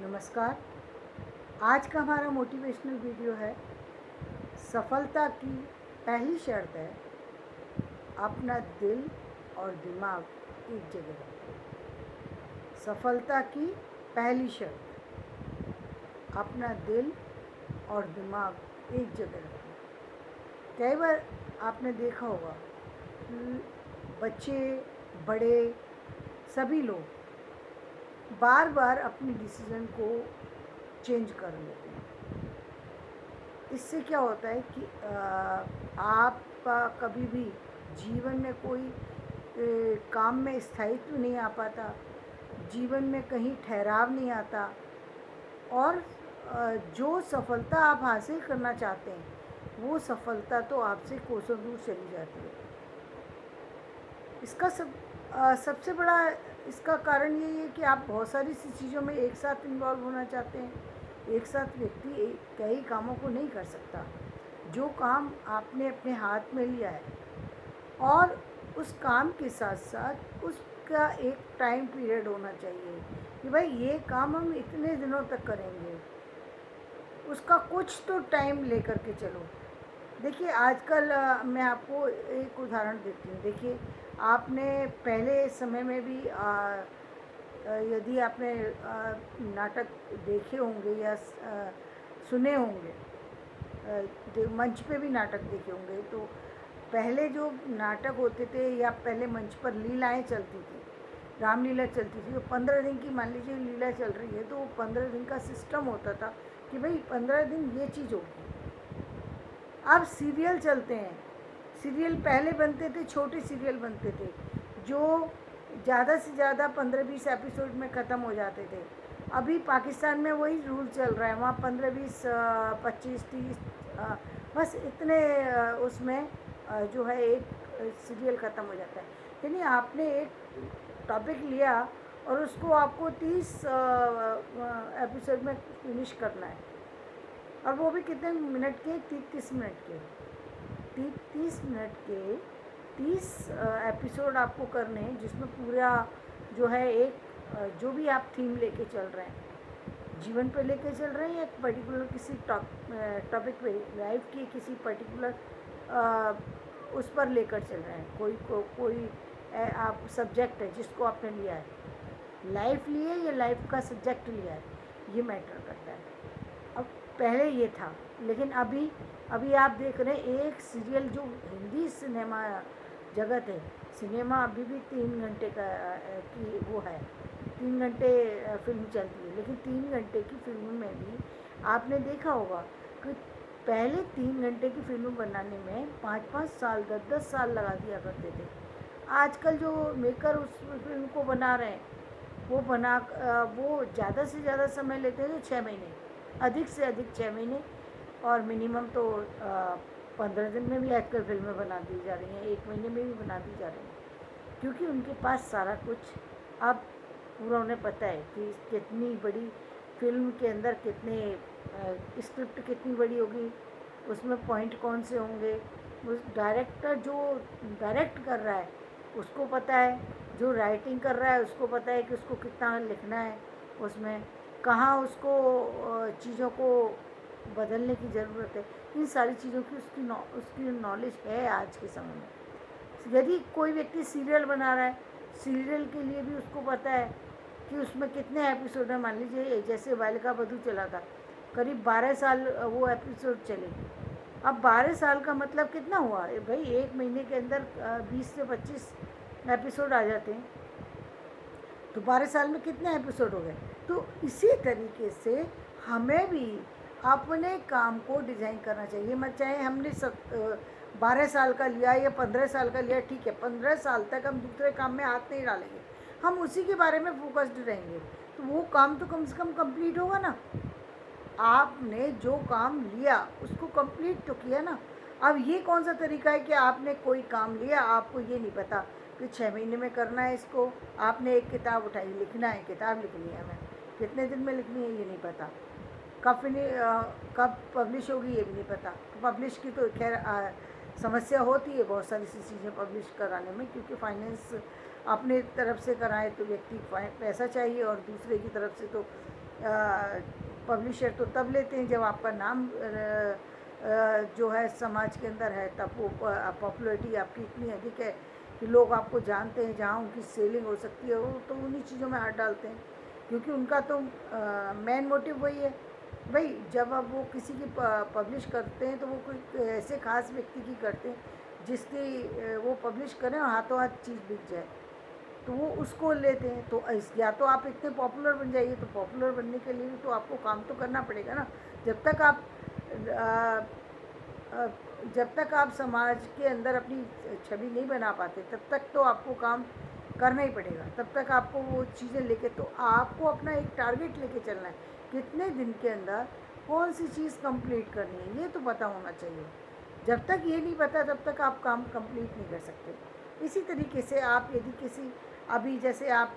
नमस्कार। आज का हमारा मोटिवेशनल वीडियो है। सफलता की पहली शर्त है अपना दिल और दिमाग एक जगह रखो। सफलता की पहली शर्त अपना दिल और दिमाग एक जगह रखो। कई बार आपने देखा होगा कि बच्चे, बड़े, सभी लोग बार बार अपनी डिसीज़न को चेंज कर लेते हैं। इससे क्या होता है कि आपका कभी भी जीवन में कोई काम में स्थायित्व नहीं आ पाता, जीवन में कहीं ठहराव नहीं आता और जो सफलता आप हासिल करना चाहते हैं वो सफलता तो आपसे कोसों दूर चली जाती है। इसका सबसे बड़ा इसका कारण यही है कि आप बहुत सारी सी चीज़ों में एक साथ इन्वॉल्व होना चाहते हैं। एक साथ व्यक्ति कई कामों को नहीं कर सकता। जो काम आपने अपने हाथ में लिया है और उस काम के साथ साथ उसका एक टाइम पीरियड होना चाहिए कि भाई ये काम हम इतने दिनों तक करेंगे, उसका कुछ तो टाइम लेकर के चलो। देखिए आजकल मैं आपको एक उदाहरण देती हूँ। देखिए आपने पहले समय में भी यदि आपने नाटक देखे होंगे या सुने होंगे, मंच पे भी नाटक देखे होंगे, तो पहले जो नाटक होते थे या पहले मंच पर लीलाएं चलती थी, रामलीला चलती थी, तो 15 दिन की मान लीजिए लीला चल रही है तो 15 दिन का सिस्टम होता था कि भाई 15 दिन ये चीज़ होगी। अब सीरियल चलते हैं। सीरियल पहले बनते थे, छोटे सीरियल बनते थे जो ज़्यादा से ज़्यादा 15-20 एपिसोड में ख़त्म हो जाते थे। अभी पाकिस्तान में वही रूल चल रहा है, वहाँ 15-20 25-30 बस इतने उसमें जो है एक सीरियल ख़त्म हो जाता है। यानी आपने एक टॉपिक लिया और उसको आपको 30 एपिसोड में फिनिश करना है, और वो भी कितने मिनट के? 30 मिनट के। 30 मिनट के 30 एपिसोड आपको करने हैं, जिसमें पूरा जो है एक जो भी आप थीम लेके चल रहे हैं, जीवन पे लेके चल रहे हैं या एक पर्टिकुलर किसी टॉपिक पे, लाइफ की किसी पर्टिकुलर उस पर लेकर चल रहे हैं, कोई आप सब्जेक्ट है जिसको आपने लिया है, लाइफ लिए या लाइफ का सब्जेक्ट लिया है, ये मैटर करता है। अब पहले ये था, लेकिन अभी आप देख रहे हैं एक सीरियल जो हिंदी सिनेमा जगत है, सिनेमा अभी भी 3 घंटे का की वो है, 3 घंटे फिल्म चलती है, लेकिन 3 घंटे की फिल्म में भी आपने देखा होगा कि पहले 3 घंटे की फिल्म बनाने में 5-5 साल 10-10 साल लगा दिया करते थे। आजकल जो मेकर उस फिल्म को बना रहे हैं वो ज़्यादा से ज़्यादा समय लेते हैं तो 6 महीने, अधिक से अधिक 6 महीने, और मिनिमम तो 15 दिन में भी आजकल फिल्में बना दी जा रही हैं, 1 महीने में भी बना दी जा रही हैं, क्योंकि उनके पास सारा कुछ अब पूरा उन्हें पता है कि कितनी बड़ी फिल्म के अंदर कितने स्क्रिप्ट कितनी बड़ी होगी, उसमें पॉइंट कौन से होंगे। उस डायरेक्टर जो डायरेक्ट कर रहा है उसको पता है, जो राइटिंग कर रहा है उसको पता है कि उसको कितना लिखना है, उसमें कहाँ उसको चीज़ों को बदलने की ज़रूरत है। इन सारी चीज़ों की उसकी नॉलेज है आज के समय में। यदि कोई व्यक्ति सीरियल बना रहा है, सीरियल के लिए भी उसको पता है कि उसमें कितने एपिसोड हैं। मान लीजिए जैसे बालिका वधू चला था, करीब 12 साल वो एपिसोड चले। अब 12 साल का मतलब कितना हुआ भाई, 1 महीने के अंदर 20 से 25 एपिसोड आ जाते हैं, तो 12 साल में कितने एपिसोड हो गए। तो इसी तरीके से हमें भी अपने काम को डिज़ाइन करना चाहिए। मत चाहे हमने 12 साल का लिया या 15 साल का लिया, ठीक है, 15 साल तक हम दूसरे काम में हाथ नहीं डालेंगे, हम उसी के बारे में फोकस्ड रहेंगे, तो वो काम तो कम से कम कंप्लीट होगा ना। आपने जो काम लिया उसको कंप्लीट तो किया ना। अब ये कौन सा तरीका है कि आपने कोई काम लिया, आपको ये नहीं पता कि 6 महीने में करना है इसको, आपने एक किताब उठाई, लिखना है, किताब लिखनी है, हमें कितने दिन में लिखनी है ये नहीं पता, कब पब्लिश होगी ये भी नहीं पता। पब्लिश की तो खैर समस्या होती है बहुत सारी सी चीज़ें पब्लिश कराने में, क्योंकि फाइनेंस अपने तरफ से कराए तो व्यक्ति पैसा चाहिए और दूसरे की तरफ से तो पब्लिशर तो तब लेते हैं जब आपका नाम जो है समाज के अंदर है, तब वो पॉपुलैरिटी आपकी इतनी अधिक है कि लोग आपको जानते हैं, जहाँ उनकी सेलिंग हो सकती है वो तो उन्हीं चीज़ों में हाथ डालते हैं, क्योंकि उनका तो मेन मोटिव वही है। भाई जब अब वो किसी की पब्लिश करते हैं तो वो कोई ऐसे खास व्यक्ति की करते हैं जिसकी वो पब्लिश करें और हाथों हाथ चीज़ बिक जाए, तो वो उसको लेते हैं। तो या तो आप इतने पॉपुलर बन जाइए, तो पॉपुलर बनने के लिए तो आपको काम तो करना पड़ेगा ना। जब तक आप अ, जब तक आप समाज के अंदर अपनी छवि नहीं बना पाते तब तक तो आपको काम करना ही पड़ेगा। तब तक आपको वो चीज़ें लेके, तो आपको अपना एक टारगेट लेके चलना है, कितने दिन के अंदर कौन सी चीज़ कंप्लीट करनी है, ये तो पता होना चाहिए। जब तक ये नहीं पता तब तक आप काम कंप्लीट नहीं कर सकते। इसी तरीके से आप यदि किसी, अभी जैसे आप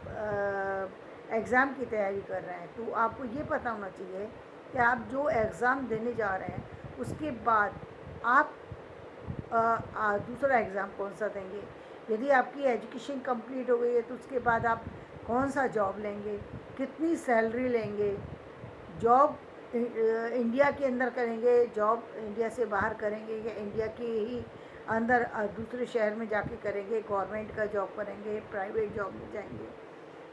एग्ज़ाम की तैयारी कर रहे हैं, तो आपको ये पता होना चाहिए कि आप जो एग्ज़ाम देने जा रहे हैं उसके बाद आप दूसरा एग्ज़ाम कौन सा देंगे। यदि आपकी एजुकेशन कंप्लीट हो गई है तो उसके बाद आप कौन सा जॉब लेंगे, कितनी सैलरी लेंगे, जॉब इंडिया के अंदर करेंगे, जॉब इंडिया से बाहर करेंगे, या इंडिया के ही अंदर दूसरे शहर में जाके करेंगे, गवर्नमेंट का जॉब करेंगे, प्राइवेट जॉब में जाएंगे,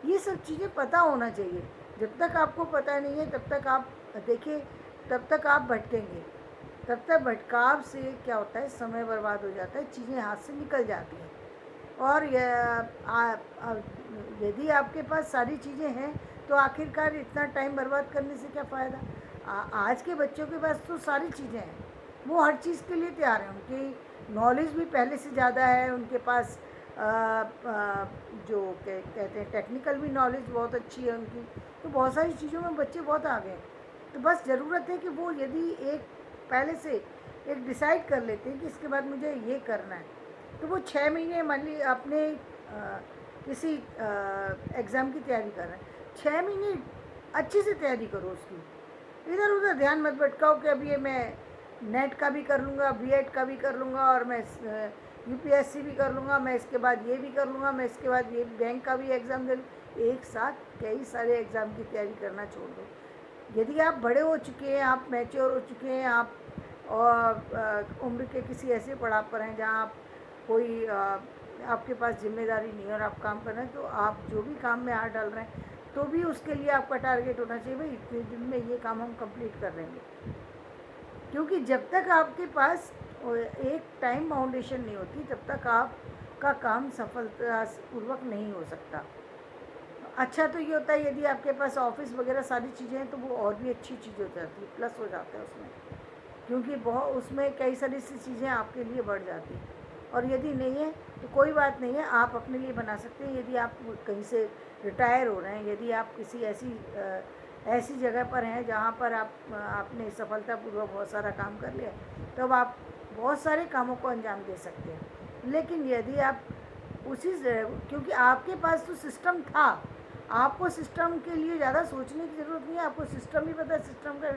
ये सब चीज़ें पता होना चाहिए। जब तक आपको पता नहीं है तब तक आप देखिए, तब तक आप भटकेंगे, तब तक भटकाव से क्या होता है, समय बर्बाद हो जाता है, चीज़ें हाथ से निकल जाती हैं। और यदि आपके पास सारी चीज़ें हैं तो आखिरकार इतना टाइम बर्बाद करने से क्या फ़ायदा। आज के बच्चों के पास तो सारी चीज़ें हैं, वो हर चीज़ के लिए तैयार हैं, उनकी नॉलेज भी पहले से ज़्यादा है, उनके पास जो कहते हैं टेक्निकल भी नॉलेज बहुत अच्छी है उनकी, तो बहुत सारी चीज़ों में बच्चे बहुत आगे हैं। तो बस ज़रूरत है कि वो यदि एक पहले से एक डिसाइड कर लेते हैं कि इसके बाद मुझे ये करना है, तो वो 6 महीने मान ली अपने किसी एग्ज़ाम की तैयारी कर रहे हैं, 6 महीने अच्छे से तैयारी करो उसकी, इधर उधर ध्यान मत भटकाओ कि अब ये मैं नेट का भी कर लूँगा, बीएड का भी कर लूँगा, और मैं यूपीएससी भी कर लूँगा, मैं इसके बाद ये भी कर लूँगा, मैं इसके बाद ये बैंक का भी एग्ज़ाम दे लूँ। एक साथ कई सारे एग्ज़ाम की तैयारी करना छोड़ दो। यदि आप बड़े हो चुके हैं, आप मैच्योर हो चुके हैं, आप और उम्र के किसी ऐसे पड़ाव पर हैं जहाँ आप कोई आपके पास जिम्मेदारी नहीं है और आप काम कर रहे हैं, तो आप जो भी काम में हाथ डाल रहे हैं तो भी उसके लिए आपका टारगेट होना चाहिए, भाई इतने दिन में ये काम हम कंप्लीट कर लेंगे। क्योंकि जब तक आपके पास एक टाइम बाउंडेशन नहीं होती तब तक आपका काम सफलतापूर्वक नहीं हो सकता। अच्छा तो ये होता है यदि आपके पास ऑफिस वगैरह सारी चीज़ें हैं तो वो और भी अच्छी चीज़ हो जाती है, प्लस हो जाता है उसमें, क्योंकि बहुत उसमें कई सारी सी चीज़ें आपके लिए बढ़ जाती हैं। और यदि नहीं है तो कोई बात नहीं है, आप अपने लिए बना सकते हैं। यदि आप कहीं से रिटायर हो रहे हैं, यदि आप किसी ऐसी जगह पर हैं जहाँ पर आपने सफलतापूर्वक बहुत सारा काम कर लिया, तब आप बहुत सारे कामों को अंजाम दे सकते हैं। लेकिन यदि आप क्योंकि आपके पास तो सिस्टम था, आपको सिस्टम के लिए ज़्यादा सोचने की ज़रूरत नहीं है, आपको सिस्टम भी पता है, सिस्टम का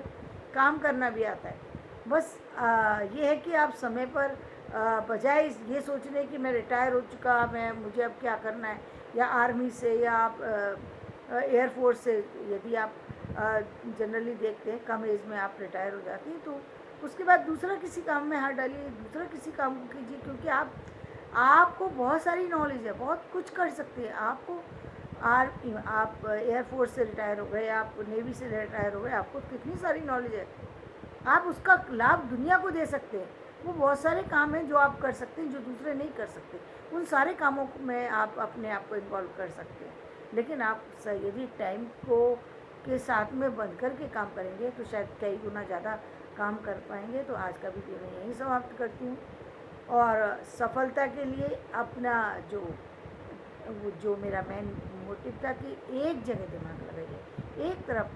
काम करना भी आता है। बस ये है कि आप समय पर बजाय ये सोचने कि मैं रिटायर हो चुका, मुझे अब क्या करना है, या आर्मी से या आप एयरफोर्स से, यदि आप जनरली देखते हैं कम एज में आप रिटायर हो जाती हैं, तो उसके बाद दूसरा किसी काम में हाथ डालिए, दूसरा किसी काम को कीजिए, क्योंकि आपको बहुत सारी नॉलेज है, बहुत कुछ कर सकते हैं। आप एयरफोर्स से रिटायर हो गए, आप नेवी से रिटायर हो गए, आपको कितनी सारी नॉलेज है, आप उसका लाभ दुनिया को दे सकते हैं। वो बहुत सारे काम हैं जो आप कर सकते हैं जो दूसरे नहीं कर सकते, उन सारे कामों में आप अपने आप को इन्वॉल्व कर सकते हैं। लेकिन आप यदि टाइम को के साथ में बंध कर के काम करेंगे तो शायद कई गुना ज़्यादा काम कर पाएंगे। तो आज का वीडियो मैं यहीं समाप्त करती हूँ, और सफलता के लिए अपना जो मेरा मेन मोटिव था कि एक जगह दिमाग लगाइए, एक तरफ